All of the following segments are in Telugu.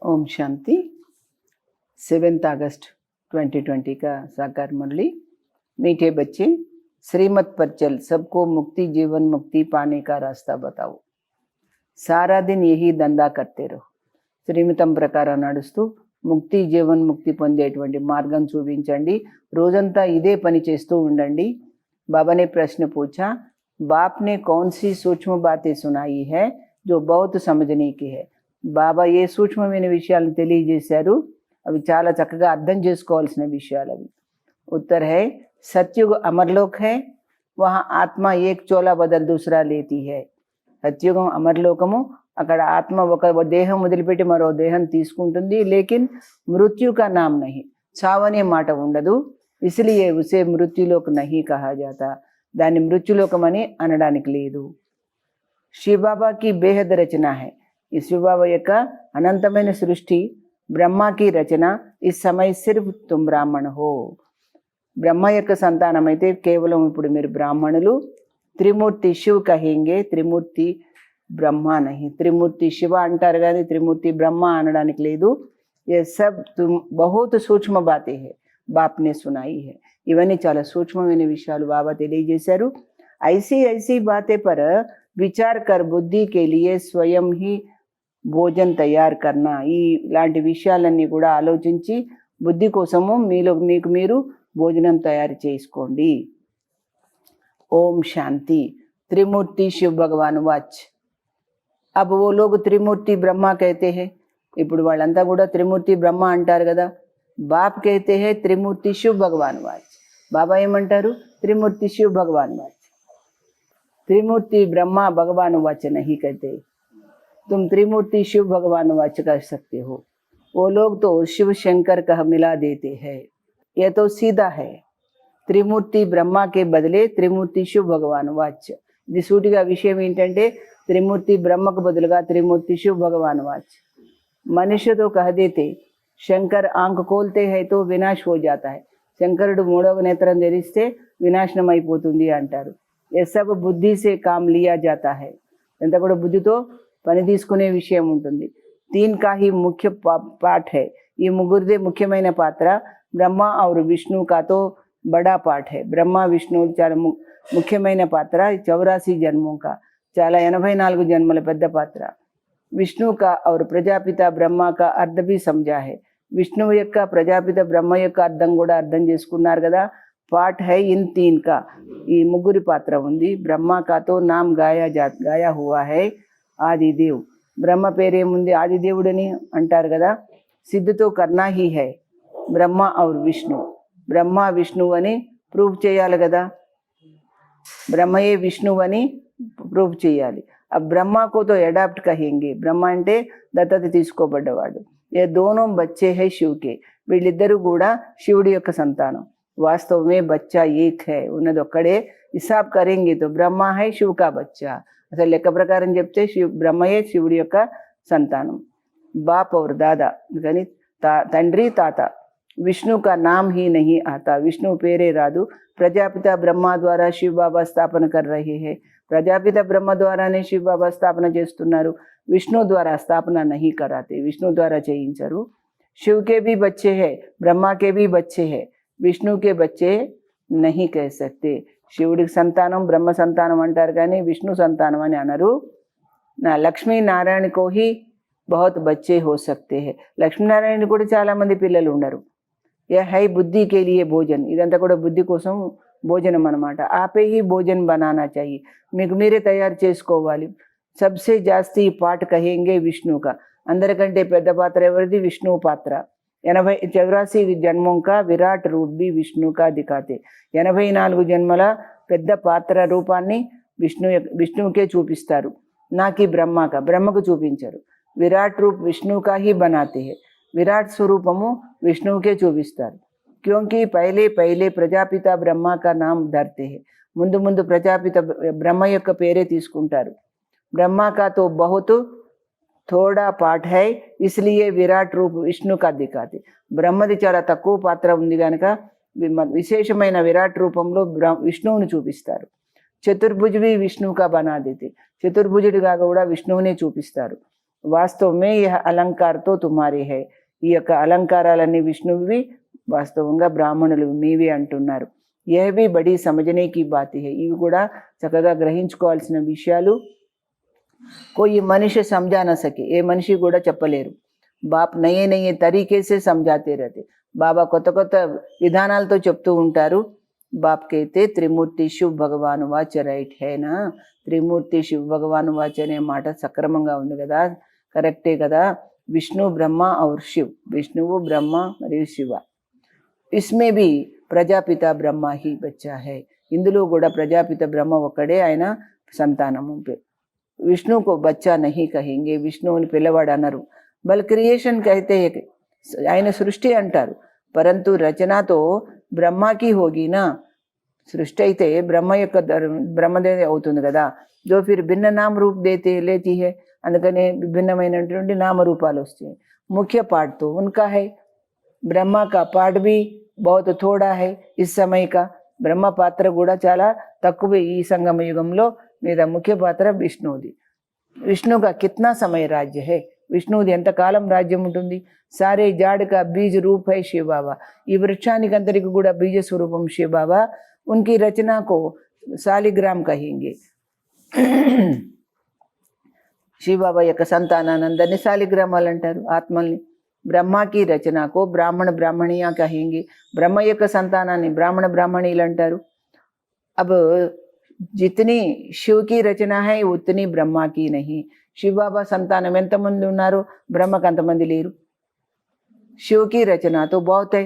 ओम शांति। 7 अगस्त 2020 का साकार मुरली। मीठे बच्चे, श्रीमत पर चल, सबको मुक्ति जीवन मुक्ति पाने का रास्ता बताओ। सारा दिन यही దందా करते रहो। శ్రీమతం ప్రకారం నడుస్తూ ముక్తి జీవన్ ముక్తి పొందేటువంటి మార్గం చూపించండి। రోజంతా ఇదే పని చేస్తూ ఉండండి। बाबा ने प्रश्न पूछा, बाप ने कौन सी सूक्ष्म बातें सुनाई है जो बहुत समझने की है। బాబా ఏ సూక్ష్మమైన విషయాలను తెలియజేశారు, అవి చాలా చక్కగా అర్థం చేసుకోవాల్సిన విషయాలు అవి। उत्तर है, सतयुग अमरलोक है, वहाँ आत्मा एक चोला बदल दूसरा लेती है। సత్యుగం అమరలోకము, అక్కడ ఆత్మ ఒక దేహం వదిలిపెట్టి మరో దేహం తీసుకుంటుంది। లేకిన్ మృత్యు కా నామ్ నహీ, చావనే మాట ఉండదు। ఇస్లియే ఉసే మృత్యులోక్ నహీ కహా జాతా, దాన్ని మృత్యులోకం అని అనడానికి లేదు। శివబాబాకి బేహద్ రచన హై, ఈ శివబాబా యొక్క అనంతమైన సృష్టి, బ్రహ్మ की రచన। इस समय सिर्फ तुम ब्राह्मण हो, బ్రహ్మ యొక్క సంతానం అయితే కేవలం ఇప్పుడు మీరు బ్రాహ్మణులు। త్రిమూర్తి శివ్ కహేంగే, త్రిమూర్తి బ్రహ్మ నహి। త్రిమూర్తి శివ అంటారు కానీ త్రిమూర్తి బ్రహ్మ అనడానికి లేదు। ये सब तुम बहुत सूक्ष्म बातें है, बाप ने सुनाई है। ఇవన్నీ చాలా సూక్ష్మమైన విషయాలు బాబా తెలియజేశారు। ऐसी ऐसी बातें पर विचार कर बुद्धि के लिए स्वयं ही భోజన్ తయారు కర్నా, ఇలాంటి విషయాలన్నీ కూడా ఆలోచించి బుద్ధి కోసము మీకు మీరు భోజనం తయారు చేసుకోండి। ఓం శాంతి। त्रिमूर्ति शिव भगवान वाच। अब वो लोग त्रिमूर्ति ब्रह्मा कहते हैं, ఇప్పుడు వాళ్ళంతా కూడా త్రిమూర్తి బ్రహ్మ అంటారు కదా। బాప్ कहते हैं त्रिमूर्ति शिव भगवान वाच। బాబా ఏమంటారు, त्रिमूर्ति शिव भगवान वाच। त्रिमूर्ति ब्रह्मा भगवान वाच नहीं कहते, तुम त्रिमूर्ति शिव भगवान वाच कर सकते हो। वो लोग तो शिव शंकर कह मिला देते हैं, यह तो सीधा है। త్రిమూర్తి బ్రహ్మ के बदले त्रिमूर्ति शिव भगवान वाच। ఇది సూటిగా విషయం ఏంటంటే త్రిమూర్తి బ్రహ్మకు బదులుగా త్రిమూర్తి शिव भगवान वाच। मनुष्य तो कह देते शंकर आंख खोलते हैं तो विनाश हो जाता है, శంకరుడు మూడవ నేత్రం తెరిస్తే వినాశనం అయిపోతుంది అంటారు। ये सब बुद्धि से काम लिया जाता है, ఎంత కూడా బుద్ధితో పని తీసుకునే విషయం ఉంటుంది। तीन का ही मुख्य पाठ है, ఈ ముగ్గురిదే ముఖ్యమైన పాత్ర। బ్రహ్మ और విష్ణు का तो बड़ा पाठ है। బ్రహ్మ విష్ణువులు చాలా ముఖ్యమైన పాత్ర। 84 జన్మों का, చాలా 84 జన్మల పెద్ద పాత్ర। విష్ణు का और ప్రజాపిత బ్రహ్మ का अर्थ भी समझा है। విష్ణువు యొక్క ప్రజాపిత బ్రహ్మ యొక్క అర్థం కూడా అర్థం చేసుకున్నారు కదా। पाठ है इन तीन का, ఈ ముగ్గురి పాత్ర ఉంది। బ్రహ్మ का तो नाम गाया हुआ है ఆదిదేవ్। బ్రహ్మ పేరేముంది, ఆదిదేవుడని అంటారు కదా। సిద్ధతో కర్నా హీ హై బ్రహ్మ और విష్ణు, బ్రహ్మ విష్ణువు అని ప్రూవ్ చేయాలి కదా। బ్రహ్మయే విష్ణువు అని ప్రూవ్ చేయాలి। ఆ బ్రహ్మకు తో అడాప్ట్ కహేంగే, బ్రహ్మ అంటే దత్తత తీసుకోబడ్డవాడు। ఏ దోనో బచ్చే హై శివ్ కే, వీళ్ళిద్దరూ కూడా శివుడి యొక్క సంతానం। వాస్తవమే బచ్చా ఏక్ హై, ఉన్నది ఒక్కడే। హిసాబ్ కరేంగే తో బ్రహ్మ హై శివ్ కా బచ్చా, అసలు లెక్క ప్రకారం చెప్తే బ్రహ్మయే శివుడి యొక్క సంతానం। బాప్ और దాదా కానీ తండ్రి తాత। విష్ణు का नाम ही नहीं आता, విష్ణు పేరే రాదు। ప్రజాపిత బ్రహ్మ ద్వారా శివ బాబా స్థాపన कर रहे हैं, ప్రజాపిత బ్రహ్మ ద్వారానే శివ బాబా స్థాపన చేస్తున్నారు। విష్ణు ద్వారా స్థాపన नहीं कराते, విష్ణు ద్వారా చేయించరు। शिव के भी बच्चे हैं, ब्रह्मा के भी बच्चे हैं, విష్ణు के बच्चे नहीं कह सकते। శివుడికి సంతానం బ్రహ్మ సంతానం అంటారు కానీ విష్ణు సంతానం అని అనరు। నా లక్ష్మీ నారాయణ को ही बहुत बच्चे हो सकते हैं, లక్ష్మీనారాయణ కూడా చాలా మంది పిల్లలు ఉన్నారు। यह है बुद्धि के लिए भोजन, ఇదంతా కూడా బుద్ధి కోసం భోజనం అన్నమాట। ఆపే ही भोजन बनाना चाहिए, మీకు మీరే తయారు చేసుకోవాలి। सबसे जास्ती पाठ कहेंगे विष्णु का, అందరికంటే పెద్ద పాత్ర ఎవరిది, విష్ణు పాత్ర। 84 జన్మों का विराट रूप भी विष्णु का दिखाते, 84 జన్మల పెద్ద పాత్ర రూపాన్ని విష్ణువుకే చూపిస్తారు। నాకి బ్రహ్మక, బ్రహ్మకు చూపించరు। విరాట్ రూప్ విష్ణు का ही बनाते हैं, విరాట్ స్వరూపము విష్ణువుకే చూపిస్తారు। क्योंकि पहले पहले ప్రజాపిత బ్రహ్మ का नाम धरते हैं, ముందు ముందు ప్రజాపిత బ్రహ్మ యొక్క పేరే తీసుకుంటారు। బ్రహ్మ का तो बहुत थोड़ा पाठ है, इसलिए विराट रूप విష్ణు का दिखाते। బ్రహ్మది చాలా తక్కువ పాత్ర ఉంది కనుక విశేషమైన విరాట్ రూపంలో విష్ణువుని చూపిస్తారు। చతుర్భుజ్ भी विष्णु का बना देते, చతుర్భుజుడిగా కూడా విష్ణువునే చూపిస్తారు। వాస్తవమే यह अलंकार तो तुम्हारे है ఈ యొక్క అలంకారాలన్నీ విష్ణువువి వాస్తవంగా బ్రాహ్మణులు మీవి అంటున్నారు यह भी बड़ी समझने की बात है ఇవి కూడా చక్కగా గ్రహించుకోవాల్సిన విషయాలు कोई मनुष्य समझा ना सके ఏ మనిషి కూడా చెప్పలేరు బాప్ నయే నయే తరీకే से समझाते रहते బాబా కొత్త కొత్త విధానాలతో చెప్తూ ఉంటారు బాప్ కైతే త్రిమూర్తి శివ్ భగవాన్ వాచ రైట్ హేనా త్రిమూర్తి శివ్ భగవాన్ వాచ అనే మాట సక్రమంగా ఉంది కదా కరెక్టే కదా విష్ణు బ్రహ్మ और शिव విష్ణువు బ్రహ్మ మరియు శివ इसमें भी ప్రజాపిత బ్రహ్మ ही बच्चा है ఇందులో కూడా ప్రజాపిత బ్రహ్మ ఒక్కడే ఆయన సంతానము विष्णु को बच्चा नहीं कहेंगे విష్ణువుని పిల్లవాడు అనరు బల్ క్రియేషన్ कहते हैं ఆయన సృష్టి అంటారు परंतु रचना तो ब्रह्मा की होगी ना సృష్టి అయితే బ్రహ్మ యొక్క బ్రహ్మదే అవుతుంది కదా जो फिर भिन्न नाम रूप देते लेती है అందుకనే విభిన్నమైనటువంటి నామరూపాలు వస్తాయి मुख्य पाठ तो उनका है ब्रह्मा का पाठ भी बहुत थोड़ा है इस समय का బ్రహ్మ పాత్ర కూడా చాలా తక్కువ ఈ సంగమ యుగంలో మీద ముఖ్య పాత్ర విష్ణువుది విష్ణు का कितना समय राज्य है విష్ణువుది ఎంతకాలం రాజ్యం ఉంటుంది సారే జాడ్ का बीज रूप है शिव बाबा ఈ వృక్షానికి అంతరికి కూడా బీజ స్వరూపం शिव बाबा उनकी रचना को सालिग्राम कहेंगे शिव बाबा యొక్క సంతానానందరిని సాలిగ్రామాలు అంటారు ఆత్మల్ని ब्रह्मा की रचना को ब्राह्मण ब्राह्मणियां कहेंगे ब्रह्म యొక్క సంతానాన్ని బ్రాహ్మణ బ్రాహ్మణీలు అంటారు अब जितनी शिव की रचना है उतनी ब्रह्मा की नहीं शिव बाबा संतानम ఎంతమంది ఉన్నారు బ్రహ్మకు అంతమంది లేరు शिव की रचना तो बहुत है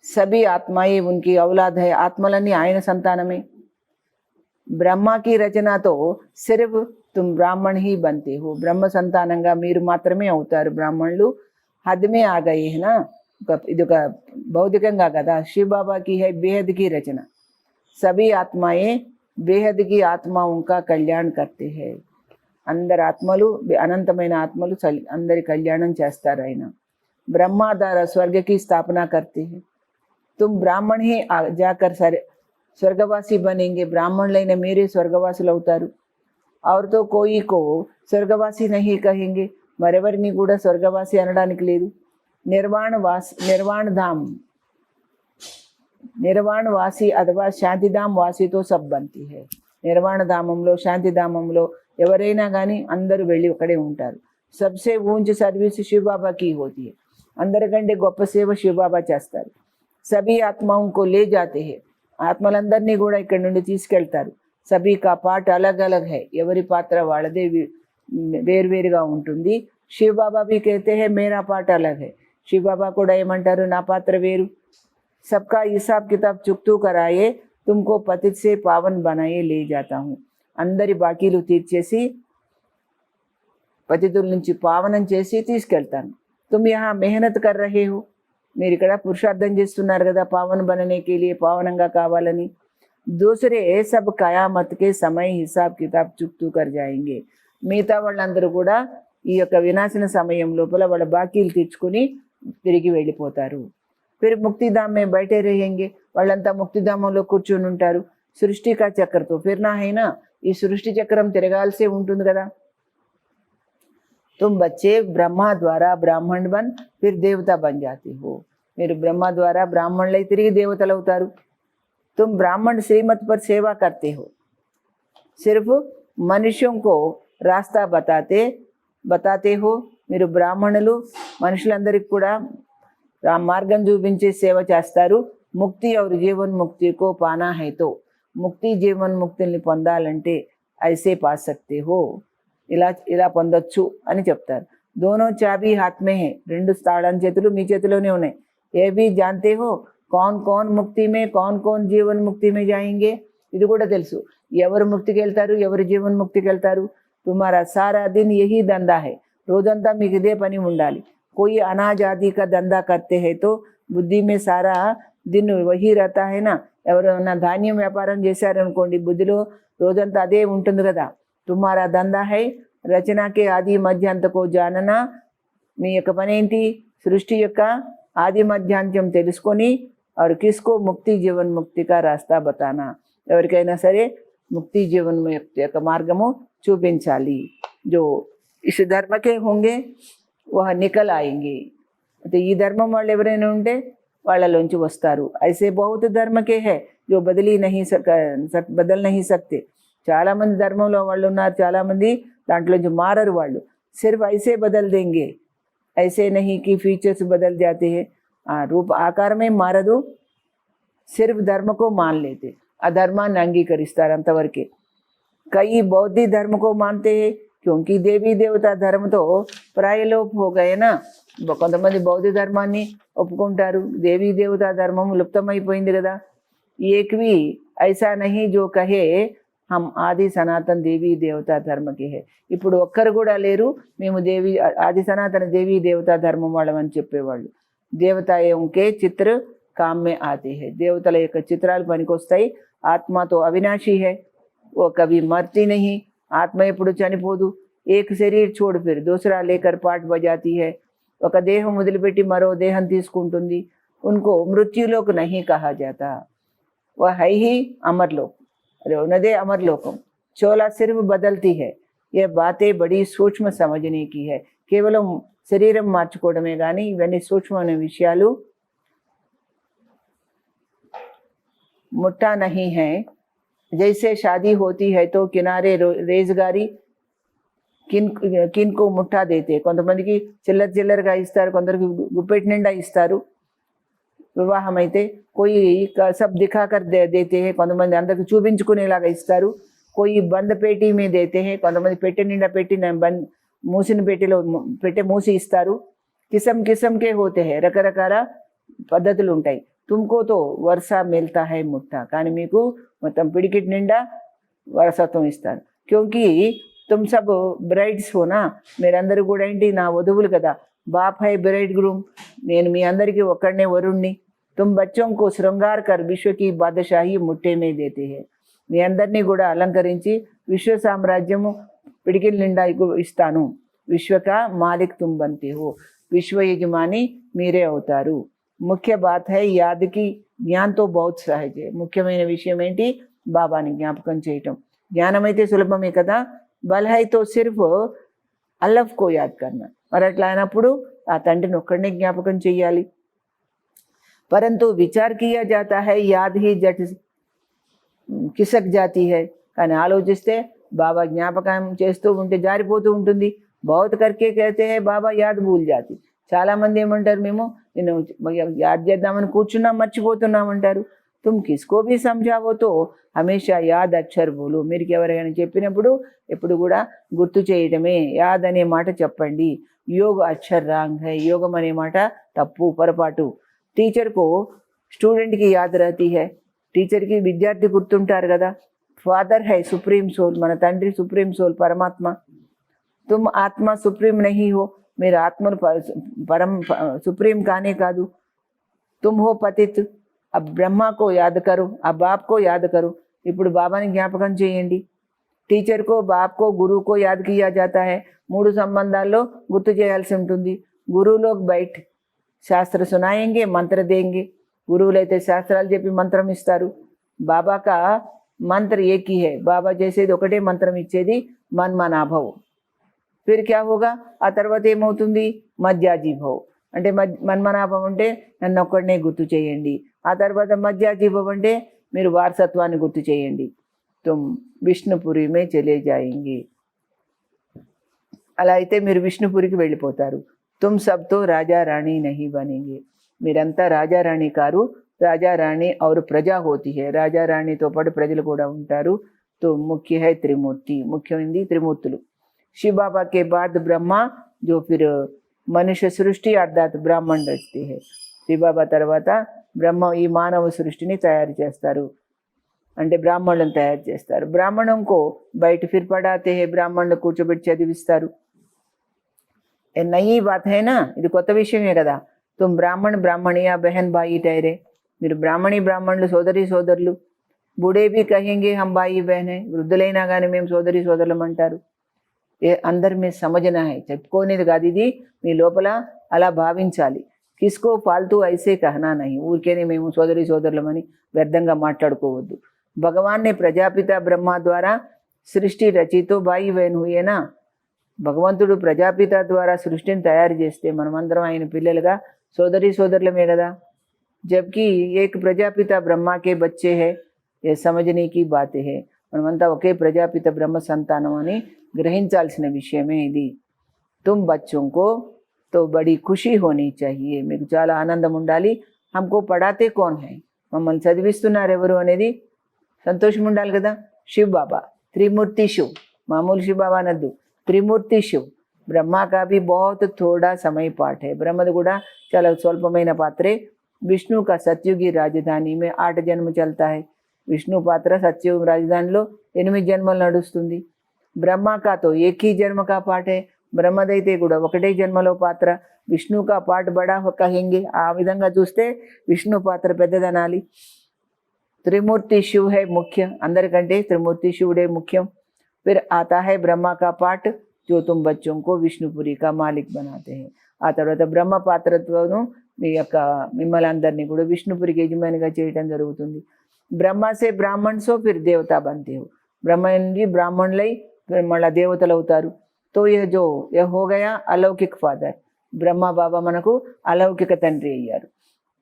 सभी आत्माएं उनकी औलाद है आत्मलनी ఆయన సంతానమే ब्रह्मा की रचना तो सिर्फ तुम ब्राह्मण ही बनते हो ब्रह्म संतानंगा మీరు మాత్రమే అవుతారు బ్రాహ్మణులు हद में आ गए है ना ఇది ఒక భౌతికంగా కదా शिव बाबा की है बेहद की रचना सभी आत्माएं बेहद की आत्माओं का कल्याण करते हैं अंदर आत्मలు అనంతమైన ఆత్మలు అందరి కళ్యాణం చేస్తారు ఆయన ब्रह्मा द्वारा स्वर्ग की स्थापना करते हैं तुम ब्राह्मण ही जाकर स्वर्गवासी बनेंगे ब्राह्मणులైన మీరే స్వర్గవాసులు అవుతారు और तो कोई को स्वर्गवासी नहीं कहेंगे మరెవరిని కూడా స్వర్గవాసి అనడానికి లేదు निर्वाण वासी अथवा శాంతిధాम వాసి तो सब बनती है నిర్వాణ ధామంలో శాంతిధామంలో ఎవరైనా కానీ అందరూ వెళ్ళి అక్కడే ఉంటారు सबसे ऊंच सर्विस शिव बाबा की होती है అందరికంటే గొప్ప సేవ శివ బాబా చేస్తారు सभी आत्माओं को ले जाते हैं ఆత్మలందరినీ కూడా ఇక్కడ నుండి తీసుకెళ్తారు सभी का पाठ अलग अलग है ఎవరి పాత్ర వాళ్ళదే వేరువేరుగా ఉంటుంది शिव बाबा भी कहते हैं मेरा पाठ अलग है शिव बाबा కూడా ఏమంటారు నా పాత్ర వేరు सबका हिसाब किताब चुकतू कराए तुमको पतित से पावन बनाए ले जाता हूँ అందరి బాకీలు తీర్చేసి పతితుల నుంచి పావనం చేసి తీసుకెళ్తాను तुम यहाँ मेहनत कर रहे हो మీరు ఇక్కడ పురుషార్థం చేస్తున్నారు కదా పావన बनने के लिए పావనంగా కావాలని दूसरे सब कयामत के समय हिसाब किताब चुकतू कर जाएंगे మిగతా వాళ్ళందరూ కూడా ఈ యొక్క వినాశన సమయం లోపల వాళ్ళ బాకీలు తీర్చుకుని తిరిగి వెళ్ళిపోతారు फिर मुक्तिधाम में बैठे रहेंगे వాళ్ళంతా ముక్తిధామంలో కూర్చొని ఉంటారు సృష్టి का चक्र तो फिरना है ना ఈ సృష్టి చక్రం తిరగాల్సి ఉంటుంది కదా तुम बच्चे ब्रह्मा द्वारा ब्राह्मण बन फिर देवता बन जाते हो మీరు బ్రహ్మ ద్వారా బ్రాహ్మణులై తిరిగి దేవతలు అవుతారు तुम ब्राह्मण श्रीमत पर सेवा करते हो सिर्फ मनुष्यों को रास्ता बताते हो మీరు బ్రాహ్మణులు మనుషులందరికీ కూడా మార్గం చూపించే సేవ చేస్తారు ముక్తి और जीवन मुक्ति को पाना है तो ముక్తి జీవన్ ముక్తిని పొందాలంటే ऐसे पा सकते हो ఇలా పొందొచ్చు అని చెప్తారు दोनों चाबी हाथ में है రెండు తాళం చేతులు మీ చేతిలోనే ఉన్నాయి ये भी जानते हो कौन कौन मुक्ति में कौन कौन जीवन मुक्ति में जाएंगे ఇది కూడా తెలుసు ఎవరు ముక్తికి వెళ్తారు ఎవరు జీవన్ ముక్తికి వెళ్తారు तुम्हारा सारा दिन यही धंधा है రోజంతా మీకు ఇదే పని ఉండాలి कोई अनाज आदि का धंधा करते हैं तो बुद्धि में सारा दिन वही रहता है ना ఎవరైనా ధాన్యం వ్యాపారం చేశారనుకోండి బుద్ధిలో రోజంతా అదే ఉంటుంది కదా तुम्हारा धंधा है रचना के आदि मध्यांत को जानना మీ యొక్క పని ఏంటి సృష్టి యొక్క ఆది మధ్యాంత్యం తెలుసుకొని और किसको मुक्ति जीवन मुक्ति का रास्ता बताना ఎవరికైనా సరే ముక్తి జీవన్ ముక్తి యొక్క మార్గము చూపించాలి जो इस धर्म के होंगे वह निकल आएंगे। तो ఈ ధర్మం వాళ్ళు ఎవరైనా ఉంటే వాళ్ళలోంచి వస్తారు। ऐसे बहुत धर्म के है जो బదల్ नहीं सकते। చాలా మంది ధర్మంలో వాళ్ళు ఉన్నారు, చాలా మంది దాంట్లోంచి మారరు వాళ్ళు। सिर्फ ऐसे बदल देंगे, ऐसे नहीं कि फीचर्स बदल जाते हैं। रूप आकार में మారదు, सिर्फ धर्म को मान लेते, अधर्माన్ని అంగీకరిస్తారు అంతవరకే। कई बौद्धी धर्म को मानते हैं क्योंकि देवी देवता धर्म तो प्रायलोप हो गए ना। కొంతమంది బౌద్ధ ధర్మాన్ని ఒప్పుకుంటారు, దేవీ దేవతా ధర్మం లుప్తమైపోయింది కదా। एक भी ऐसा नहीं जो कहे हम आदि सनातन देवी देवता धर्म के है। ఇప్పుడు ఒక్కరు కూడా లేరు మేము దేవి ఆది సనాతన దేవీ దేవతా ధర్మం వాళ్ళమని చెప్పేవాళ్ళు। దేవతాओं के चित्र काम में आते हैं, దేవతల యొక్క చిత్రాలు పనికొస్తాయి। ఆత్మ तो अविनाशी है, वो कभी मरती नहीं, आत्मा ఎప్పుడు చనిపోదు। एक शरीर छोड़ फिर दूसरा लेकर पाठ बजाती है, ఒక దేహం వదిలిపెట్టి మరో దేహం తీసుకుంటుంది। उनको मृत्युलोक नहीं कहा जाता, वह है ही अमरलोक, अरे उनदे अमरलोकम। चोला सिर्फ बदलती है, यह बातें बड़ी सूक्ष्म समझने की है। కేవలం శరీరం మార్చుకోవడమే కానీ ఇవన్నీ సూక్ష్మమైన విషయాలు। मुट्ठा नहीं है, जैसे शादी होती है तो किनारे रेजगारी किनको मुट्ठा देते, కొంతమందికి చిల్లరగా ఇస్తారు, కొందరికి గుప్పెట్ నిండా ఇస్తారు। వివాహం అయితే कोई सब दिखा कर देते हैं, కొంతమంది అందరికి చూపించుకునేలాగా ఇస్తారు। कोई बंद पेटी में देते हैं, కొంతమంది పెట్టె నిండా పెట్టి మూసిన పెట్టెలో పెట్టె మూసి ఇస్తారు। కిసమ్ కిసమ్ కే హోతే హై, రకరకాల పద్ధతులు ఉంటాయి। तुमको तो वर्षा मिलता है मुट्ठा, కానీ మీకు మొత్తం పిడికిట్ నిండా వారసత్వం ఇస్తారు। क्योंकि तुम सब ब्राइड्स हो ना, మీరందరూ కూడా ఏంటి నా వధువులు కదా। बाप है ब्राइड ग्रूम, నేను మీ అందరికీ ఒక్కడనే వరుణ్ణి। तुम बच्चों को श्रृंगार कर विश्व की बादशाही मुट्ठे में देते हैं, మీ అందరినీ కూడా అలంకరించి విశ్వ సామ్రాజ్యము పిడికిల నిండా ఇస్తాను। విశ్వ का मालिक तुम बनते हो, విశ్వ యజమాని మీరే అవుతారు। मुख्य बात है याद की, ज्ञान तो बहुत सहज है। ముఖ్యమైన విషయం ఏంటి, బాబాని జ్ఞాపకం చేయటం। జ్ఞానం అయితే సులభమే కదా, బల్ హై తో సిర్ఫ్ అల్లఫ్ కో యాద్ కర్నా, మరి అట్లా అయినప్పుడు ఆ తండ్రిని ఒక్కడనే జ్ఞాపకం చెయ్యాలి। परंतु विचार किया जाता है याद ही जट खिसक जाती है, కానీ ఆలోచిస్తే బాబా జ్ఞాపకం చేస్తూ ఉంటే జారిపోతూ ఉంటుంది। बहुत करके कहते हैं बाबा याद भूल जाती, చాలా మంది ఏమంటారు మేము నేను యాద్ చేద్దామని కూర్చున్నా మర్చిపోతున్నామంటారు। तुम किसको भी समझावो तो हमेशा याद अक्षर बोलो, మీరు ఎవరైనా చెప్పినప్పుడు ఎప్పుడు కూడా గుర్తు చేయడమే, యాద్ అనే మాట చెప్పండి। योग अक्षर रांग है, యోగం అనే మాట తప్పు పొరపాటు। टीचर को स्टूडेंट की याद रहती है, టీచర్ కి విద్యార్థి గుర్తుంటారు కదా। फादर है सुप्रीम सोल, మన తండ్రి సుప్రీం సోల్ పరమాత్మ। तुम आत्मा सुप्रीम नहीं हो, మీరు ఆత్మను పరం సుప్రీం కానే కాదు। तुम हो पतित, अब ब्रह्मा को याद करो, अब बाप को याद करो, ఇప్పుడు బాబాని జ్ఞాపకం చేయండి। టీచర్ को बाप को गुरु को याद किया जाता है, మూడు సంబంధాల్లో గుర్తు చేయాల్సి ఉంటుంది। गुरु लोग बैठ శాస్త్ర సునాయేంగే మంత్ర దేంగే, గురువులైతే శాస్త్రాలు చెప్పి మంత్రం ఇస్తారు। బాబా కా మంత్ర ఏక్ హీ హై, బాబా చేసేది ఒకటే మంత్రం ఇచ్చేది, మన్మనాభవ్। फिर क्या होगा, ఆ తర్వాత ఏమవుతుంది, మధ్యాజీభవ్ అంటే మన్మనాభం అంటే నన్ను ఒక్కడనే గుర్తు చేయండి। ఆ తర్వాత మధ్యాజీభవ్ అంటే మీరు వారసత్వాన్ని గుర్తు చేయండి। తుమ్ విష్ణుపురి మే చలే జాయేంగే, అలా అయితే మీరు విష్ణుపురికి వెళ్ళిపోతారు। तुम सब तो राजा रानी नहीं बनेंगे, మీరంతా రాజా రాణి కారు। రాజా రాణి और ప్రజా होती है, రాజా రాణితో పాటు ప్రజలు కూడా ఉంటారు। तो मुख्य है त्रिमूर्ति, ముఖ్యమైనది త్రిమూర్తులు। शिव बाबा के बाद ब्रह्मा जो फिर मनुष्य सृष्टि अर्थात ब्राह्मण रचते हैं, शिव बाबा తర్వాత బ్రహ్మ ఈ మానవ సృష్టిని తయారు చేస్తారు, అంటే బ్రాహ్మణులను తయారు చేస్తారు। బ్రాహ్మణం को బయట फिर पढ़ाते हैं, బ్రాహ్మణులు కూర్చోబెట్టి చదివిస్తారు। నయీ బాత్ హై నా, ఇది కొత్త విషయమే కదా। तुम ब्राह्मण ब्राह्मणिया बहन भाई ठहरे, మీరు బ్రాహ్మణి బ్రాహ్మణులు సోదరి సోదరులు। బూఢే भी कहेंगे हम भाई बहन है, వృద్ధులైనా కానీ మేము సోదరి సోదరులం అంటారు। ఏ అందరి మీద సమజన హై, చెప్పుకోనేది కాదు ఇది, మీ లోపల అలా భావించాలి। కిస్కో ఫాల్తూ ఐసే కహనా నహీ, ఊరికేనే మేము సోదరి సోదరులమని వ్యర్థంగా మాట్లాడుకోవద్దు। భగవాన్ నే ప్రజాపిత బ్రహ్మ ద్వారా సృష్టి రచితో భాయి బహన్ హుయేనా, భగవంతుడు ప్రజాపిత ద్వారా సృష్టిని తయారు చేస్తే మనమందరం ఆయన పిల్లలుగా సోదరి సోదరులమే కదా. జబ్కి ఏక్ ప్రజాపిత బ్రహ్మా కే బచ్చే హై, ఏ సమझने की बात है. మనమంతా ఒకే ప్రజాపిత బ్రహ్మ సంతానం అని గ్రహించాల్సిన విషయమే ఇది. तुम बच्चों को तो बड़ी खुशी होनी चाहिए. మీకు చాలా ఆనందం ఉండాలి. हमको पढ़ाते कौन है, మమ్మల్ని చదివిస్తున్నారు ఎవరు అనేది సంతోషం ఉండాలి కదా. शिव बाबा, त्रिमूर्ति शिव, मामूल शिव बाबा नद्दू, त्रिमूर्ति शिव. ब्रह्मा का भी बहुत थोड़ा समय पाठ है. ब्रह्मद కూడా చాలా స్వల్పమైన పాత్రే. विष्णु का सतयुगी राजधानी में 8 जन्म चलता है. विष्णु पात्र सतयुग राजधानीలో 8 జన్మలు నడుస్తుంది. ब्रह्मा का तो एक ही जन्म का पाठ है. బ్రహ్మదైతే కూడా ఒకటే జన్మలో పాత్ర. విష్ణు కా పాఠ బడా కహెంగే. ఆ విధంగా చూస్తే విష్ణు పాత్ర పెద్దదనాలి. त्रिमूर्ति शिव है मुख्य, అందరికంటే त्रिमूर्ति शिवुడే ముఖ్యం. फिर आता है ब्रह्मा का पाठ जो तुम बच्चों को विष्णुपुरी का मालिक बनाते हैं. ఆ తర్వాత బ్రహ్మ పాత్రత్వను మీ యొక్క మిమ్మల్ని అందరినీ కూడా విష్ణుపురికి యజమానిగా చేయడం జరుగుతుంది. బ్రహ్మ సే బ్రాహ్మణ్ సో ఫిర్ దేవతా బంతే హో. బ్రహ్మ నుండి బ్రాహ్మణులై మళ్ళీ దేవతలు అవుతారు. तो यह हो गया अलौकिक फादर. ब्रह्मा बाबा మనకు अलौकिक తండ్రి అయ్యారు.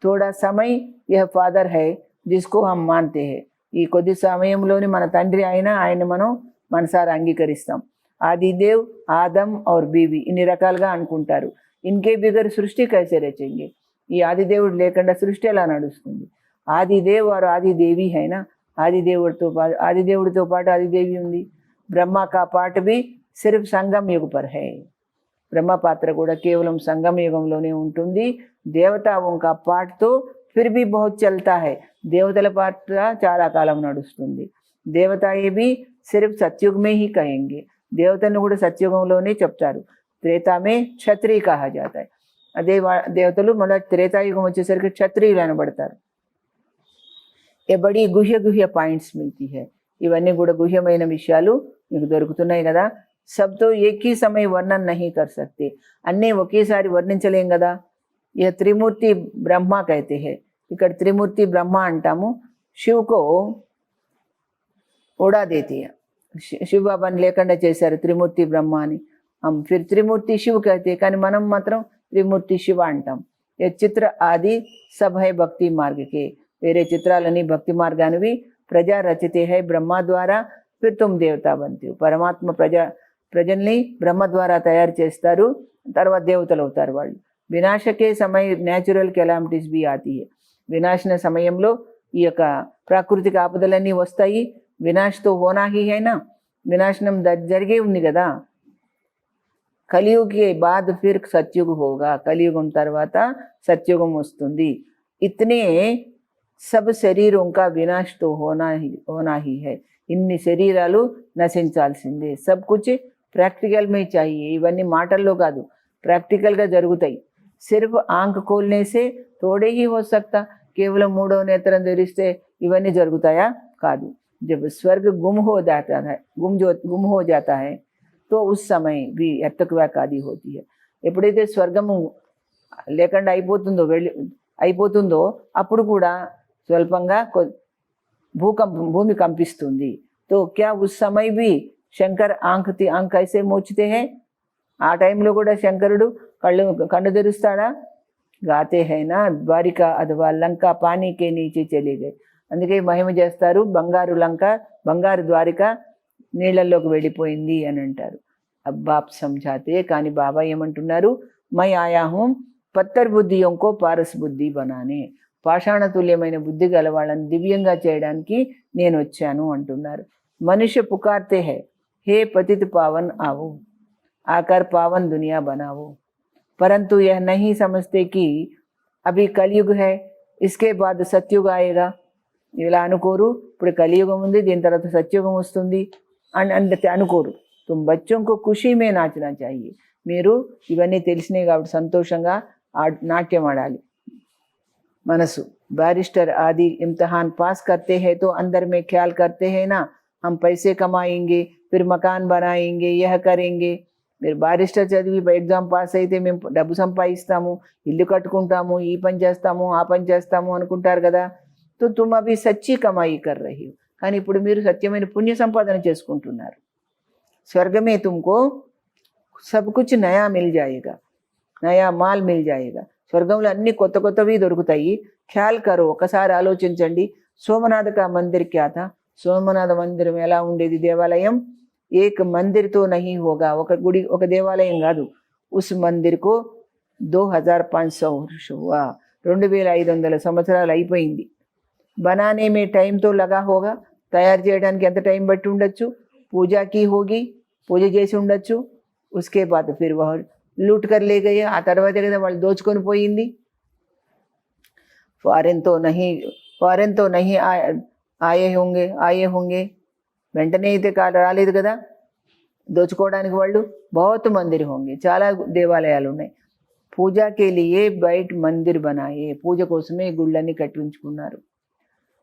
थोड़ा समय यह फादर है जिसको हम मानते हैं. ఈ కొద్ది సమయంలోని మన తండ్రి అయినా ఆయన మనం మనసారా అంగీకరిస్తాం. ఆదిదేవ్, ఆదం और बीवी ఇన్ని రకాలుగా అనుకుంటారు. इनके बिगर सृष्टि कैसे रचेंगे. ఈ ఆదిదేవుడు లేకుండా సృష్టి ఎలా నడుస్తుంది. ఆదిదేవ్ और ఆదిదేవి है ना. ఆదిదేవుడితో పాటు ఆదిదేవి ఉంది. ब्रह्मा का पाठ भी सिर्फ संगम युग पर है. ब्रह्म पात्र కూడా కేవలం సంగమ యుగంలోనే ఉంటుంది. దేవతాओं का पाठ तो फिर भी बहुत चलता है. దేవతల పాత్ర చాలా కాలం నడుస్తుంది. దేవతాయే भी सिर्फ सतयुग में ही कहेंगे. దేవతలను కూడా సత్యుగంలోనే చెప్తారు. త్రేతా में क्षत्रिय कहा जाता है. అదే దేవతలు మళ్ళీ త్రేతాయుగం వచ్చేసరికి క్షత్రియులు అనబడతారు. ఏ బడి గుహ్య గుహ్య పాయింట్స్ మిల్తీ है. ఇవన్నీ కూడా గుహ్యమైన విషయాలు మీకు దొరుకుతున్నాయి కదా. सब तो एक ही समय वर्णन नहीं कर सकते. అన్నీ ఒకేసారి వర్ణించలేం కదా. यह त्रिमूर्ति ब्रह्मा कहते हैं. ఇక్కడ त्रिमूर्ति ब्रह्मा అంటాము. शिव को उड़ा देती है. शिव बाबाని లేకుండా చేశారు त्रिमूर्ति ब्रह्मा అని. हम फिर त्रिमूर्ति शिव कहते हैं, కానీ మనం మాత్రం त्रिमूर्ति शिव అంటాం. ये चित्र आदि सब है भक्ति मार्ग के. వేరే చిత్రాలని భక్తి మార్గానివి. ప్రజా రచితే है ब्रह्मा द्वारा, फिर तुम देवता बनते हो. పరమాత్మ ప్రజల్ని బ్రహ్మ ద్వారా తయారు చేస్తారు, తర్వాత దేవతలు అవుతారు వాళ్ళు. వినాశకే సమయ న్యాచురల్ కెలామిటీస్ బి ఆతి హై. వినాశన సమయంలో ఈ యొక్క ప్రాకృతిక ఆపదలన్నీ వస్తాయి. వినాశతో హోనా హీ హైనా. వినాశనం జరిగే ఉంది కదా. కలియుగే బాద్ ఫిర్ సత్యుగ్ హోగా. కలియుగం తర్వాత సత్యుగం వస్తుంది. ఇతనే సబ్ శరీరం కా వినాశ్ తో హోనా హీ హై. ఇన్ని శరీరాలు నశించాల్సిందే. సబ్ కుచ్ ప్రాక్టికల్ మే చాహియే. ఇవన్నీ మాటల్లో కాదు, ప్రాక్టికల్గా జరుగుతాయి. సిర్ఫ్ ఆంఖ్ కోల్నే సే తోడే హీ హో సక్తా. కేవలం మూడో నేత్రం తెరిస్తే ఇవన్నీ జరుగుతాయా? కాదు. జబ్ స్వర్గ గుమ్ హో జాతా హై తో ఉస్ సమయ भी ఎర్తక్వేక్ ఆది హోతీ హై. ఎప్పుడైతే స్వర్గము లేకుండా అయిపోతుందో అప్పుడు కూడా స్వల్పంగా భూమి కంపిస్తుంది. तो क्या उस समय भी శంకర్ ఆంఖ ఐసే మోచితే హై. ఆ టైంలో కూడా శంకరుడు కన్ను తెరుస్తాడా? గాతే హైనా ద్వారిక అథవా లంక పానీకే నీచే చలే గయే. అందుకే మహిమ చేస్తారు. బంగారు ద్వారిక నీళ్ళల్లోకి వెళ్ళిపోయింది అని అంటారు. అబ్బాప్ సంజాతే. కానీ బాబా ఏమంటున్నారు? మై ఆయా హూం పత్తర్ బుద్ధియోం కో పారస్ బుద్ధి బనానే. పాషాణ తుల్యమైన బుద్ధి గల వాళ్ళని దివ్యంగా చేయడానికి నేను వచ్చాను అంటున్నారు. మనుష్య పుకార్తే హై, హే పతిత పావన్ आओ, आकर पावन दुनिया बनाओ. परंतु यह नहीं समझते कि अभी कलयुग है, इसके बाद सत्युग आएगा. ఇలా అనుకోరు. ఇప్పుడు కలియుగం ఉంది, దీని తర్వాత సత్యుగం వస్తుంది అని అనుకోరు. తుమ్ బచ్చోं को खुशी में नाचना चाहिए. మీరు ఇవన్నీ తెలిసినాయి కాబట్టి సంతోషంగా నాట్యం ఆడాలి. मनसु बैरिस्टर आदि इम्तिहान पास करते हैं तो अंदर में ख्याल करते हैं ना, हम पैसे कमाएंगे, फिर मकान बनाएंगे, यह करेंगे. మీరు బారిస్టర్ చదివి ఎగ్జామ్ పాస్ అయితే మేము డబ్బు సంపాదిస్తాము, ఇల్లు కట్టుకుంటాము, ఈ పని చేస్తాము, ఆ పని చేస్తాము అనుకుంటారు కదా. తో తుమ్ అభి సచ్చి కమాయి కర్ రహీ హో. కానీ ఇప్పుడు మీరు సత్యమైన పుణ్య సంపాదన చేసుకుంటున్నారు. స్వర్గమే తుమ్కో सब कुछ नया मिल जाएगा, నయా మాల్ మిల్ జాయేగా. స్వర్గంలో అన్ని కొత్త కొత్తవి దొరుకుతాయి. ఖ్యాల్ కరో, ఒకసారి ఆలోచించండి. సోమనాథ కా మందిర్ క్యా థా? సోమనాథ మందిరం ఎలా ఉండేది? దేవాలయం ఏక్ మందిర్తో నహీ హోగా, ఒక గుడి ఒక దేవాలయం కాదు. ఉస్ మందిర్ కో 2500 వర్ష హువా, 2500 సంవత్సరాలు అయిపోయింది. బనానే మే టైం తో లగా హోగా, తయారు చేయడానికి ఎంత టైం బట్టి ఉండొచ్చు. పూజాకి హోగి, పూజ చేసి ఉండొచ్చు. ఉస్కే బాద్ ఫిర్ వహ లూట్ కర్ లే గయే, ఆ తర్వాతే కదా వాళ్ళు దోచుకొని పోయింది. ఫారెన్ తో నహీ ఆయే హోంగే, వెంటనే అయితే రాలేదు కదా దోచుకోవడానికి వాళ్ళు. బహుత్ మందిర్ హోంగే, చాలా దేవాలయాలు ఉన్నాయి. పూజాకే లియే బయట మందిర్ బనాయే, పూజ కోసమే గుళ్ళని కట్టించుకున్నారు.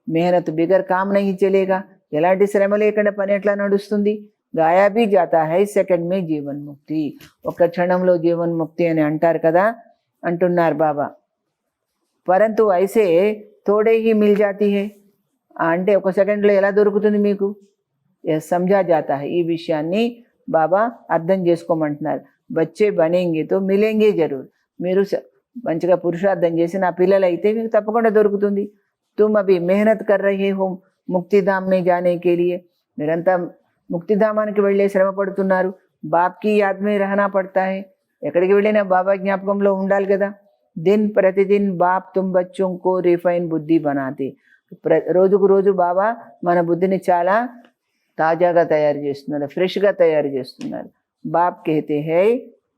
మెహనత్ బిగర్ కామ్ నహీ చలేగా, ఎలాంటి శ్రమ లేకుండా పని ఎట్లా నడుస్తుంది. గాయా భీ జాతా హై సెకండ్ మే జీవన్ ముక్తి, ఒక్క క్షణంలో జీవన్ ముక్తి అని అంటారు కదా, అంటున్నారు బాబా. పరంతు ఐసే తోడే హీ మిల్ జాతీ హై, అంటే ఒక సెకండ్లో ఎలా దొరుకుతుంది మీకు? సమझा जाता है, ఈ విషయాన్ని బాబా అర్థం చేసుకోమంటున్నారు. బచ్చే బనేంగే తో మిలేంగే జరూర్, మీరు మంచిగా పురుషార్థం చేసి నా పిల్లలు అయితే మీకు తప్పకుండా దొరుకుతుంది. తుమ్ అభి మెహనత్ కర్ రహే హో ముక్తిధామ్ మే జానే కే లియే, మీరంతా ముక్తిధామానికి వెళ్ళే శ్రమ పడుతున్నారు. బాప్కి యాద్ మే రహనా పడతా హై, ఎక్కడికి వెళ్ళినా బాబా జ్ఞాపకంలో ఉండాలి కదా. దిన్ ప్రతిదిన్ బాప్ తుమ్ బచ్చోం కో రిఫైన్ బుద్ధి బనాతే, రోజుకు రోజు బాబా మన బుద్ధిని చాలా తాజాగా తయారు చేస్తున్నారు, ఫ్రెష్గా తయారు చేస్తున్నారు. బాప్ कहते हैं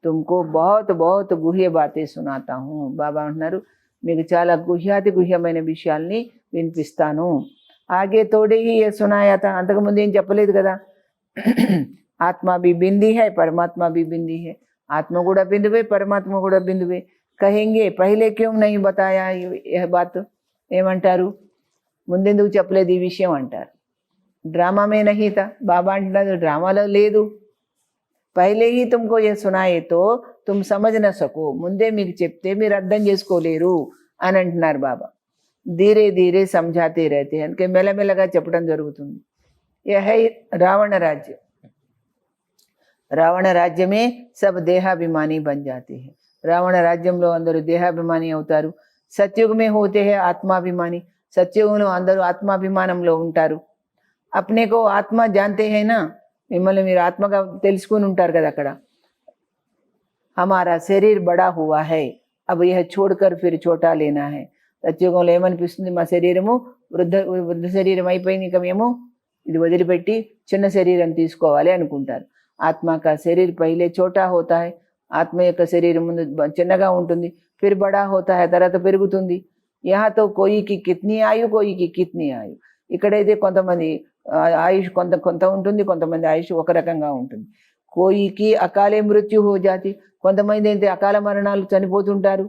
तुमको बहुत बहुत గుహ్య బాతే సునాతా హూ, బాబా అంటున్నారు మీకు చాలా గుహ్యాతి గుహ్యమైన విషయాల్ని వినిపిస్తాను. ఆగే తోడే హీ ఏ సునాయాత, అంతకుముందు ఏం చెప్పలేదు కదా. ఆత్మ भी बिंदी है, परमात्मा भी बिंदी है, ఆత్మ కూడా బిందువే, పరమాత్మ కూడా బిందువే. కహెంగే పహలే క్యోं नहीं बताया यह बात, ఏమంటారు ముందెందుకు చెప్పలేదు ఈ విషయం అంటారు. డ్రామా మే నహీ థా, బాబా అంటున్నారు డ్రామాలో లేదు. పహలే హీ తుమ్కో ఏ సునాయే తో తుమ్ సమझ न सको, ముందే మీకు చెప్తే మీరు అర్థం చేసుకోలేరు అని అంటున్నారు బాబా. ధీరే ధీరే సమझाते रहते हैं, అంటే మెల్లమెల్లగా చెప్పడం జరుగుతుంది. यह है रावण राज्य, రావణ రాజ్యమే సబ్ దేహాభిమాని బన్ జాతే హై, రావణ రాజ్యంలో అందరూ దేహాభిమాని అవుతారు. సత్యుగమే హోతే హై ఆత్మాభిమాని, సత్యుగంలో అందరూ ఆత్మాభిమానంలో ఉంటారు. అప్నేకో ఆత్మ జాంతే హై నా, మిమ్మల్ని మీరు ఆత్మగా తెలుసుకుని ఉంటారు కదా అక్కడ. హమారా శరీర్ బడా హువా హై, అబ్ యహ చోడ్కర్ ఫిర్ చోటా లేనా హై. సత్యుగంలో ఏమనిపిస్తుంది, మా శరీరము వృద్ధ శరీరం అయిపోయింది, ఇక మేము ఇది వదిలిపెట్టి చిన్న శరీరం తీసుకోవాలి అనుకుంటారు. ఆత్మ కా శరీర్ పహలే చోటా హోతా హై, ఆత్మ యొక్క శరీరం ముందు చిన్నగా ఉంటుంది. ఫిర్ బడా హోతా హై, తర్వాత పెరుగుతుంది. యహాతో కోయికి కిత్నీ ఆయు, కోయికి కిత్నీ ఆయు, ఇక్కడైతే కొంతమంది ఆయుష్ కొంత ఉంటుంది, కొంతమంది ఆయుష్ ఒక రకంగా ఉంటుంది. కోయికి అకాలే మృత్యు హో జాతి, కొంతమంది అయితే అకాల మరణాలు చనిపోతుంటారు.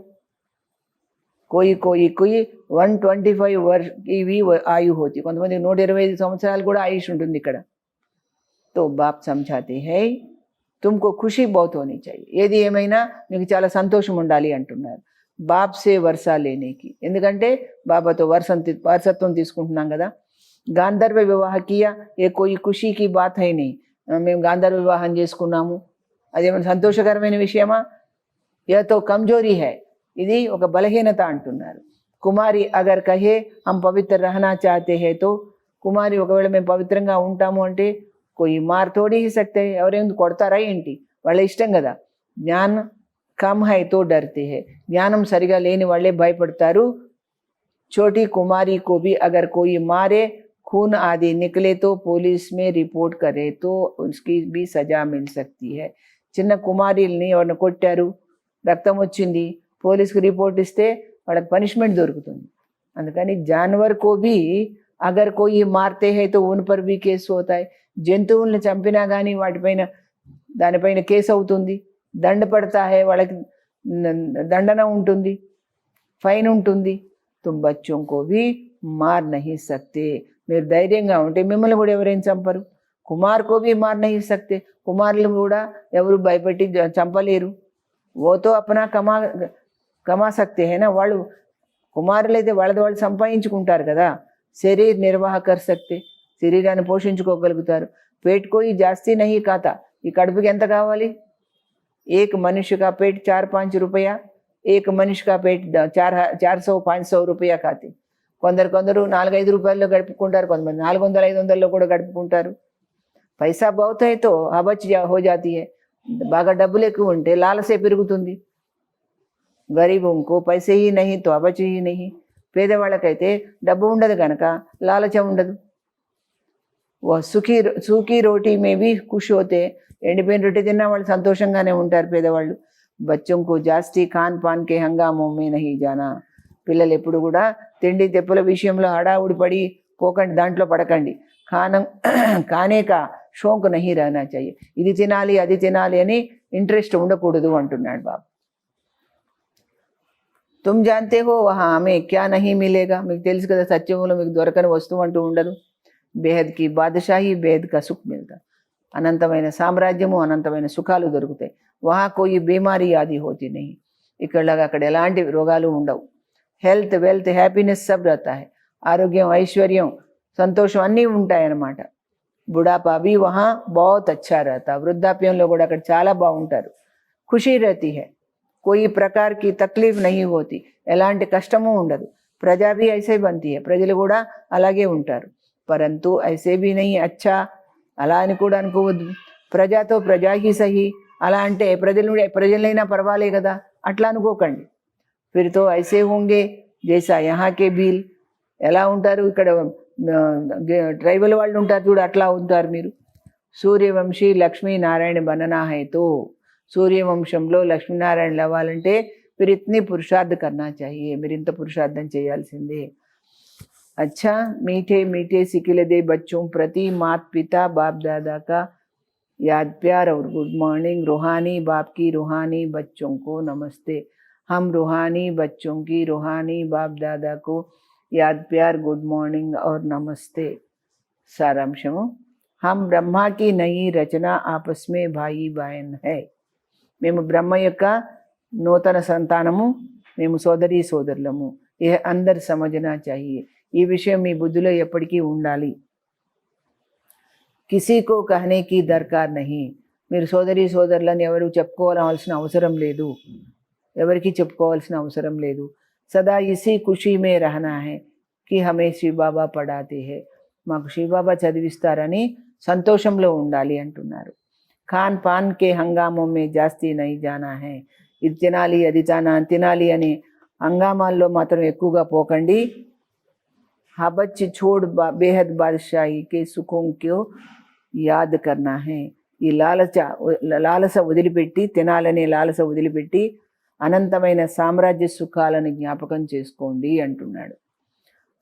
కోయి 125 वर्ष की भी आयु होती, కొంతమంది 125 సంవత్సరాలు కూడా ఆయుష్ ఉంటుంది ఇక్కడ. తో బాప్ సమझाते हैं तुमको खुशी बहुत होनी चाहिए, ఏది ఏమైనా మీకు చాలా సంతోషం ఉండాలి అంటున్నారు. బాప్ సే వర్షా లేనేకి, ఎందుకంటే బాబాతో వారసత్వం తీసుకుంటున్నాం కదా. గాంధర్వ వివాహ కియా, ఏ కోయి ఖుషీకి బాత్ హై నీ, మేము గాంధర్వ వివాహం చేసుకున్నాము, అదేమైనా సంతోషకరమైన విషయమా? యతో కమ్జోరీ హై, ఇది ఒక బలహీనత అంటున్నారు. కుమారి అగర్ కహే హమ్ పవిత్ర రహనా చాతే హే తో, కుమారి ఒకవేళ మేము పవిత్రంగా ఉంటాము అంటే కోయి మార్ తోడి హీ సక్తే, ఎవరేందుకు కొడతారా ఏంటి, వాళ్ళ ఇష్టం కదా. జ్ఞాన్ కమ్ హై తో డర్తే హే, జ్ఞానం సరిగా లేని వాళ్ళే భయపడతారు. छोटी कुमारी को भी अगर कोई मारे, खून आदि निकले तो पुलिस में रिपोर्ट करे तो उसकी भी सजा मिल सकती है. చిన్న కుమారిల్ని ఎవరిని కొట్టారు, రక్తం వచ్చింది, పోలీస్కి రిపోర్ట్ ఇస్తే వాళ్ళకి పనిష్మెంట్ దొరుకుతుంది. అందుకని జాన్వర్ కో భీ అగర్ కోయి మార్తే హై తో ఉన్ పర్ భీ కేసు హోతాయి, జంతువుల్ని చంపినా కానీ దానిపైన కేసు అవుతుంది. దండ పడతా హై, వాళ్ళకి దండన ఉంటుంది, ఫైన్ ఉంటుంది. తుమ్ బచ్చోం కో భీ మార్ నహీ సక్తే, మీరు ధైర్యంగా ఉంటే మిమ్మల్ని కూడా ఎవరేం చంపరు. కుమార్ కో భీ మార్ నహీ సక్తే, కుమారులు కూడా ఎవరు భయపెట్టి చంపలేరు. ఓతో అప్నా కమా సక్తే హై నా, వాళ్ళు కుమారులు అయితే వాళ్ళది వాళ్ళు సంపాదించుకుంటారు కదా. శరీర్ నిర్వాహ కర్ సక్తే, శరీరాన్ని పోషించుకోగలుగుతారు. పేట్ కోయి జాస్తి నహీ ఖాతా, ఈ కడుపుకి ఎంత కావాలి, एक मनुष्य का पेट 4-5 रुपया, एक మనిషి का पेट 400-500 రూపాయ खाते. కొందరు 4-5 రూపాయల్లో గడుపుకుంటారు, కొంతమంది 400-500లో కూడా గడుపుకుంటారు. पैसा बहुत है तो हबच हो जाती है. బాగా డబ్బులు ఎక్కువ ఉంటే లాలసే పెరుగుతుంది. గరీబుంకు पैसे ही नहीं तो हबच ही नहीं. పేదవాళ్ళకైతే డబ్బు ఉండదు కనుక లాలచం ఉండదు. सूखी रोटी में भी खुश होते. ఎండిపోయిన రొట్టె తిన్నా వాళ్ళు సంతోషంగానే ఉంటారు పేదవాళ్ళు. बच्चों को जास्ती खान पान के हंगामों में नहीं जाना. పిల్లలు ఎప్పుడు కూడా తిండి తెప్పుల విషయంలో హడావుడి పడి పోకండి, దాంట్లో పడకండి. खाने का शौक नहीं रहना चाहिए. ఇది తినాలి అది తినాలి అని ఇంట్రెస్ట్ ఉండకూడదు అంటున్నాడు బాబు. तुम जानते हो वहाँ हमें क्या नहीं मिलेगा. మీకు తెలుసు కదా సత్యంలో మీకు దొరకని వస్తువు అంటూ ఉండదు. బేహద్ కి బాదషాహి, బేహద్ కా సుఖ్ మిల్తా. అనంతమైన సామ్రాజ్యము, అనంతమైన సుఖాలు దొరుకుతాయి. వహా కోయి బీమారీ ఆది హోతి నహీ. ఇక్కడలాగా అక్కడ ఎలాంటి రోగాలు ఉండవు. హెల్త్, వెల్త్, హ్యాపీనెస్ సబ్ రహతా హై. ఆరోగ్యం, ఐశ్వర్యం, సంతోషం అన్నీ ఉంటాయన్నమాట. బుఢాపా భీ వహా బహుత్ అచ్చా రహతా. వృద్ధాప్యంలో కూడా అక్కడ చాలా బాగుంటారు. ఖుషీ రహతీ హై, కోయి ప్రకార్ కి తక్లీఫ్ నహీ హోతి. ఎలాంటి కష్టము ఉండదు. ప్రజా భీ ఐసే బంతీ హై, ప్రజలు కూడా అలాగే ఉంటారు. పరంతు ఐసే భీ నహీ అచ్చా, అలా అని కూడా అనుకోవద్దు. ప్రజాతో ప్రజా హీ సహీ, అలా అంటే ప్రజలైనా పర్వాలే కదా, అట్లా అనుకోకండి. ఫిర్తో ఐసే హోంగే జైసా యహాకే భీల్. ఎలా ఉంటారు ఇక్కడ ట్రైబల్ వాళ్ళు ఉంటారు చూడు, అట్లా ఉంటారు మీరు. సూర్యవంశీ లక్ష్మీనారాయణ బననా హైతో. సూర్యవంశంలో లక్ష్మీనారాయణలు అవ్వాలంటే మీరు ఇతని పురుషార్థ కర్నా చాహియే, మీరు ఇంత పురుషార్థం చేయాల్సిందే. अच्छा मीठे मीठे सिखिले दे बच्चों प्रति माता पिता बाप दादा का याद प्यार और गुड मॉर्निंग. रूहानी बाप की रूहानी बच्चों को नमस्ते. हम रूहानी बच्चों की रूहानी बाप दादा को याद प्यार, गुड मॉर्निंग और नमस्ते. सारांशము, हम ब्रह्मा की नई रचना आपस में भाई बहन है. మేము బ్రహ్మ యొక్క నూతన సంతానము, మేము సోదరీ సోదరులము. ये अंदर समझना चाहिए. ఈ విషయం మీ బుద్ధిలో ఎప్పటికీ ఉండాలి. కిసీకో కహనే కి దర్కార్ నహీ. మీరు సోదరీ సోదరులని ఎవరు చెప్పుకోవాల్సిన అవసరం లేదు, ఎవరికి చెప్పుకోవాల్సిన అవసరం లేదు. సదా ఇసీ ఖుషీ మే రహనా హై కి హమే శివబాబా పడాతే హై. మాకు శివబాబా చదివిస్తారని సంతోషంలో ఉండాలి అంటున్నారు. ఖాన్ పాన్ కే హంగామో మే జాస్తి నహీ జానా హై. ఇది తినాలి అది తినాలి అని హంగామాల్లో మాత్రం ఎక్కువగా పోకండి. हबच छोड़ बेहद बादशाही के सुखों को याद करना है. ఈ లాలస వదిలిపెట్టి, తినాలనే లాలస వదిలిపెట్టి అనంతమైన సామ్రాజ్య సుఖాలను జ్ఞాపకం చేసుకోండి అంటున్నాడు.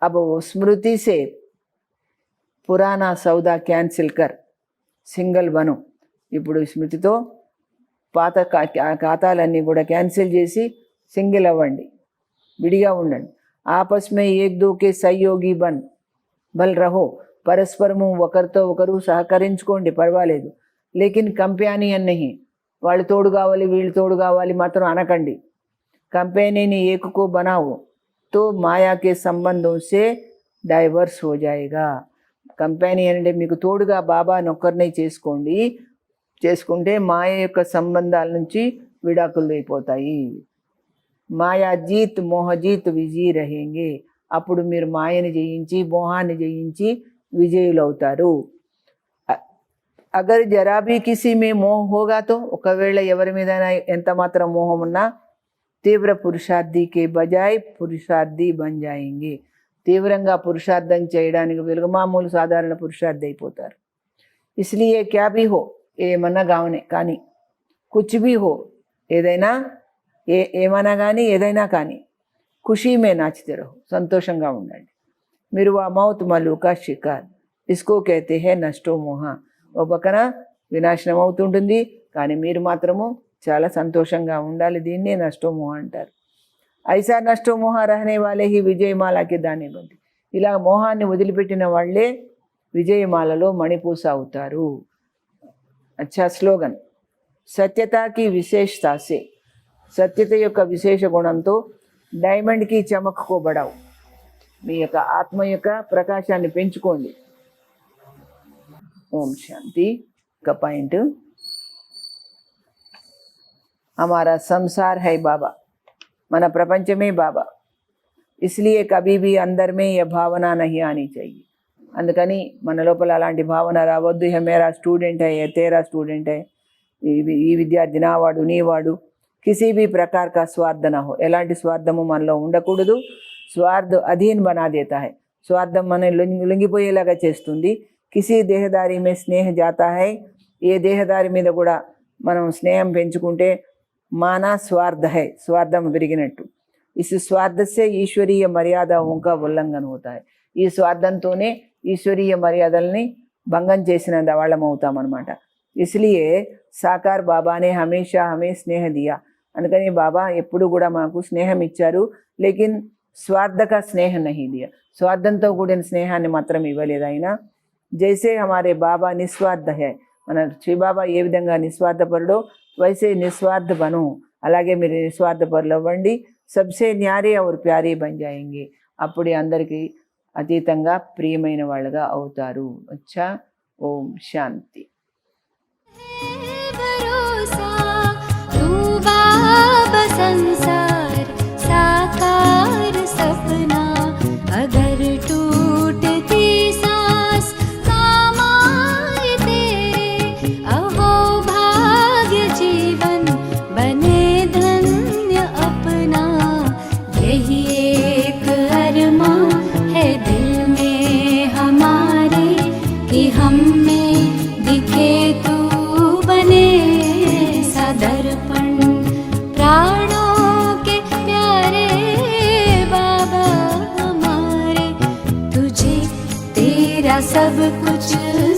అబ్ స్మృతి సే పురాణా సౌదా క్యాన్సిల్ కర్ సింగిల్ బను. ఇప్పుడు స్మృతితో పాత ఖాతాలన్నీ కూడా క్యాన్సిల్ చేసి సింగిల్ అవ్వండి, విడిగా ఉండండి. आपस में एक दो के सहयोगी బల్ రహో. పరస్పరము ఒకరితో ఒకరు సహకరించుకోండి, పర్వాలేదు. లేకిన్ కంపానియన్ నహీ, వాళ్ళు తోడు కావాలి వీళ్ళు తోడు కావాలి మాత్రం అనకండి. కంపెనీని ఏకో బనావో తో మాయా కే సంబంధం సే డైవర్స్ హో జాయేగా. కంపెనీ అంటే మీకు తోడుగా బాబా నొక్కరిని చేసుకుంటే మాయ యొక్క సంబంధాల నుంచి విడాకులు అయిపోతాయి. మాయా జీత్ మోహజీత్ విజయీ రహేంగే. అప్పుడు మీరు మాయని జయించి మోహాన్ని జయించి విజయులు అవుతారు. అగర్ జరా భీ కిసీ మే మోహ హోగా తో, ఒకవేళ ఎవరి మీద ఎంత మాత్రం మోహం ఉన్నా తీవ్ర పురుషార్థి కే బజాయ్ పురుషార్థి బన్ జాయేంగే. తీవ్రంగా పురుషార్థం చేయడానికి వెలుగు మామూలు సాధారణ పురుషార్థి అయిపోతారు. ఇస్లియే క్యా భీ హో, ఏమన్నా కావనే కానీ, కుచ్ భీ హో, ఏమైనా కానీ ఏదైనా కానీ, ఖుషీ మే నాచితే రహో, సంతోషంగా ఉండండి. మీరు ఆ మౌత్ మలూకా షికార్, ఇస్కో కేతే హే నష్టో మోహ. ఓ పక్కన వినాశనం అవుతుంటుంది, కానీ మీరు మాత్రము చాలా సంతోషంగా ఉండాలి. దీన్నే నష్టో మోహ అంటారు. ఐసా నష్టో మోహ రహనే వాలే హీ విజయమాలకి దాని బంది. ఇలా మోహాన్ని వదిలిపెట్టిన వాళ్ళే విజయమాలలో మణిపూస అవుతారు. అచ్చా స్లోగన్, సత్యతాకి విశేషతా సే. సత్యత యొక్క విశేష గుణంతో డైమండ్కి చమక్కో బడావు. మీ యొక్క ఆత్మ యొక్క ప్రకాశాన్ని పెంచుకోండి. ఓం శాంతి. ఒక పాయింట్, हमारा संसार है बाबा, మన ప్రపంచమే బాబా. इसलिए कभी भी अंदर में यह भावना नहीं आनी चाहिए. అందుకని మన లోపల అలాంటి భావన రావద్దు. ये मेरा स्टूडेंट है, ये तेरा स्टूडेंट है, ఈ విద్యార్థి నా వాడు నీ వాడు. किसी भी प्रकार का स्वार्थ ना हो. ఎలాంటి స్వార్థము మనలో ఉండకూడదు. స్వార్థ అధీన్ బనా దేతా है. స్వార్థం మన లొంగిపోయేలాగా చేస్తుంది. కిసి దేహదారి మే స్నేహ జాతా హై. ఏ దేహదారి మీద కూడా మనం స్నేహం పెంచుకుంటే మానా స్వార్థ హై, స్వార్థం పెరిగినట్టు. इस स्वार्थ से ఈశ్వరీయ మర్యాదओं का ఉల్లంఘన होता है. ఈ స్వార్థంతోనే ఈశ్వరీయ మర్యాదల్ని భంగం చేసిన వాళ్ళం అవుతాం అన్నమాట. इसलिए సాకార్ బాబానే హమేషా హమే స్నేహ దియా. అందుకని బాబా ఎప్పుడు కూడా మాకు స్నేహం ఇచ్చారు. లేకిన్ స్వార్థక స్నేహ నహీ దియా. స్వార్థంతో కూడిన స్నేహాన్ని మాత్రం ఇవ్వలేదు ఆయన. జైసే హమారే బాబా నిస్వార్థ హై. మన శ్రీ బాబా ఏ విధంగా నిస్వార్థపరుడో వైసే నిస్వార్థ బను. అలాగే మీరు నిస్వార్థపరులు అవ్వండి. సబ్సే న్యారే ఔర్ ప్యారే బన్ జాయేంగే. అప్పుడే అందరికీ అతీతంగా ప్రియమైన వాళ్ళగా అవుతారు. అచ్చా, ఓం శాంతి. संसार साकार सपना अगर टूटती सांस काम आए तेरे. अहो भाग्य जीवन बने धन्य अपना. यही एक अरमां है दिल में हमारे कि हम में दिखे तू बने सदर्पण. प्राणों के प्यारे बाबा हमारे, तुझे तेरा सब कुछ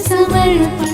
समर्पण.